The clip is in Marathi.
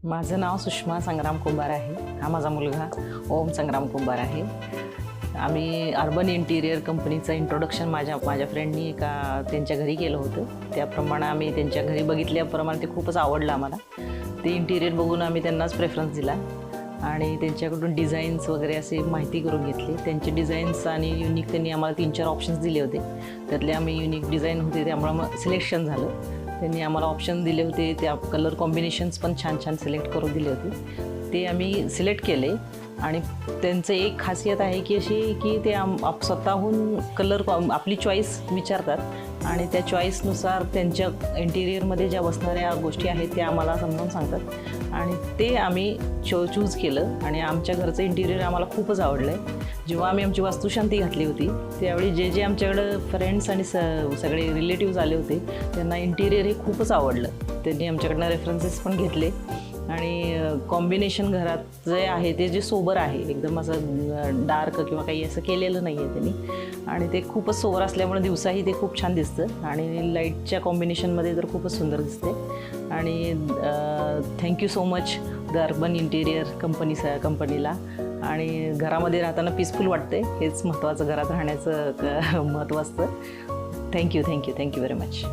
माझं नाव सुषमा संग्राम कुंभार आहे. हा माझा मुलगा ओम संग्राम कुंभार आहे. आम्ही अर्बन इंटिरियर कंपनीचं इंट्रोडक्शन माझ्या फ्रेंडनी एका त्यांच्या घरी केलं होतं. त्याप्रमाणे आम्ही त्यांच्या घरी बघितल्याप्रमाणे ते खूपच आवडलं आम्हाला. ते इंटिरियर बघून आम्ही त्यांनाच प्रेफरन्स दिला आणि त्यांच्याकडून डिझाईन्स वगैरे असे माहिती करून घेतली. त्यांचे डिझाईन्स आणि युनिक त्यांनी आम्हाला 3-4 ऑप्शन्स दिले होते. त्यातले आम्ही युनिक डिझाईन होते त्यामुळे मग सिलेक्शन झालं. त्यांनी आम्हाला ऑप्शन दिले होते, त्या कलर कॉम्बिनेशन्स पण छान सिलेक्ट करून दिले होते. ते आम्ही सिलेक्ट केले आणि त्यांचं एक खासियत आहे की अशी की ते स्वतःहून कलर आपली चॉईस विचारतात आणि त्या चॉईसनुसार त्यांच्या इंटिरियरमध्ये ज्या बसणाऱ्या गोष्टी आहेत त्या आम्हाला समजावून सांगतात आणि ते आम्ही चूज केलं आणि आमच्या घरचं इंटिरियर आम्हाला खूपच आवडलं आहे. जेव्हा आम्ही आमची वास्तुशांती घातली होती त्यावेळी जे आमच्याकडं फ्रेंड्स आणि सगळे रिलेटिव्स आले होते त्यांना इंटिरियर हे खूपच आवडलं. त्यांनी आमच्याकडनं रेफरन्सेस पण घेतले आणि कॉम्बिनेशन घरात जे आहे ते जे सोबर आहे, एकदम असं डार्क किंवा काही असं केलेलं नाही आहे त्यांनी आणि ते खूपच सोबर असल्यामुळे दिवसाही ते खूप छान दिसतं आणि लाईटच्या कॉम्बिनेशनमध्ये तर खूपच सुंदर दिसते. आणि thank you so much the urban interior कंपनीला. आणि घरामध्ये राहताना पीसफुल वाटते, हेच महत्त्वाचं, घरात राहण्याचं महत्त्व असतं. Thank you very much.